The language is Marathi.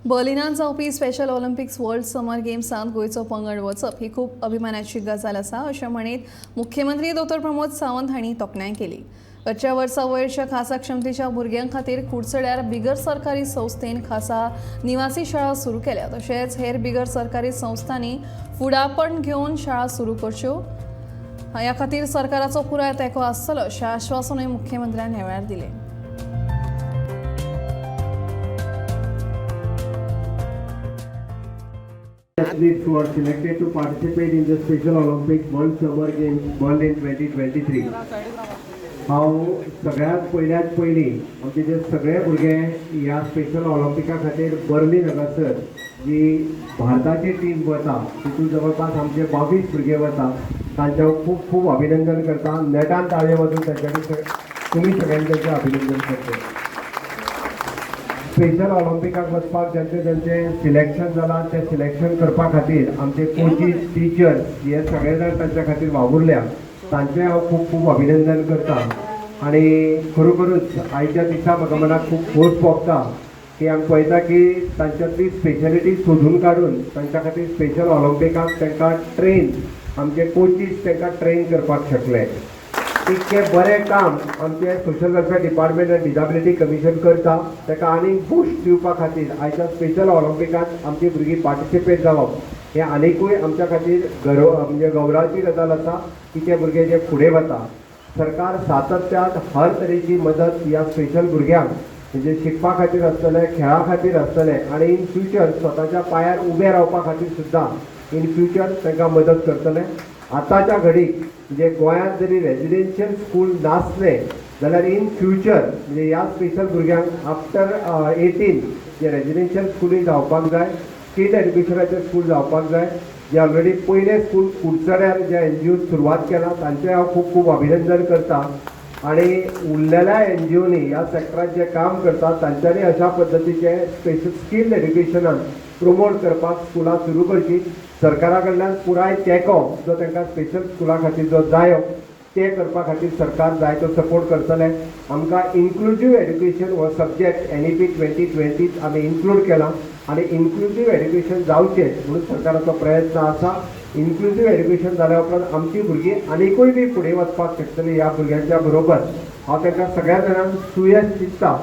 बर्लिनात जावपी स्पेशल ऑलिम्पिक्स वर्ल्ड समर गेम्सांत गोंयचो पंगड वचप ही खूब अभिमानाची गजाल आसा अशें म्हणीत मुख्यमंत्री डॉ प्रमोद सावंत हांणी तोखणाय केली। गतच्या वर्सा वयरच्या खासा क्षमतेच्या भुरग्यां खातीर कुडचड्यार बिगर सरकारी संस्थेन खासा निवासी शाळा सुरू केल्या, तशेंच हेर बिगर सरकारी संस्थांनी फुडारपण घेवन शाळा सुरू करच्यो ह्या खातीर सरकाराचो पुराय तेंको आसतलो अशें आश्वासनूय मुख्यमंत्र्यान ह्या वेळार दिलें। Athletes who are selected to participate in the Special Olympics World Summer Games Berlin 2023. हांव सगळ्यात पयली आमचे जे सगळे भुरगे ह्या स्पेशल ऑलिम्पिका खातीर बर्लिन हांगासर जी भारताची टीम वता तितून जवळपास आमचे 22 भुरगे वता तांचे खूब खूब अभिनंदन करता। नेटान ताळे वाजून तांच्यानी तुमी सगळ्यांनी तांचें अभिनंदन करता। स्पेशल ऑलिम्पिकाक वचपाक ज्यांचे सिलेक्शन जालां ते सिलेक्शन करपा खातीर आमचे कोचीस टिचर्स हे सगळे जाण तांच्या खातीर वावुरल्या, तांचें हांव खूब खूब अभिनंदन करता। आनी खरोखरूच आयच्या दिसा म्हाका मनाक खूब खोस भोगता की आमी पळयता की तांच्यांतली स्पेशलिटी सोदून काडून तांच्या खातीर स्पेशल ऑलिम्पिकाक तांकां ट्रेन आमचे कोचीस तांकां ट्रेन करपाक शकले। इतके बरें काम आमचे सोशल वेलफेअर डिपार्टमेंट आनी डिसेबिलिटी कमिशन करता, ताका आनीक बूस्ट दिवपा खातीर आयच्या स्पेशल ऑलिम्पिकांत आमची भुरगीं पार्टिसिपेट जावप हे आनीकूय आमच्या खातीर म्हणजे गौरवाची गजाल आसा की ते भुरगे जे फुडें वता। सरकार सातत्यान हर तरेची मदत ह्या स्पेशल भुरग्यांक म्हणजे शिकपा खातीर आसतले, खेळा खातीर आसतले आनी इन फ्युचर स्वताच्या पांयार उबे रावपा खातीर सुद्दां इन फ्युचर तांकां मदत करतले। आतांच्या घडीक म्हणजे गोंयांत जरी रेजिडेन्शियल स्कूल नासले जाल्यार इन फ्युचर म्हणजे ह्या स्पेशल भुरग्यांक आफ्टर 18 जे रेजिडेन्शियल स्कूलूय जावपाक जाय, स्किल्ड एड्युकेशनाचे स्कूल जावपाक जाय। जे ऑलरेडी पयले स्कूल कुडचड्यार जे NGO सुरवात केला तांचें हांव खूब खूब अभिनंदन करता। आनी उरलेल्या NGOनी ह्या सॅक्टरांत जे काम करतात तांच्यांनी अशा पद्दतीचे स्पेशल स्किल्ड एड्युकेशनान प्रमोट करपाक स्कुलां सुरू करची। सरकारा कडल्यान पुराय तेंको जो तांकां स्पेशल स्कुला खातीर जो जायो ते करपा खातीर सरकार जाय तो सपोर्ट करतले। आमकां इन्क्लुझीव एड्युकेशन हो सब्जेक्ट NEP 2020 आमी इन्क्लूड केला आनी इन्क्लुझीव एड्युकेशन जावचें म्हणून सरकाराचो प्रयत्न आसा। इन्क्लुझीव एड्युकेशन जाल्या उपरांत आमची भुरगीं आनीकूय बी फुडें वचपाक शकतलीं। ह्या भुरग्यांच्या बरोबर हांव तांकां सगळ्या जाणांक सुयश दिसता।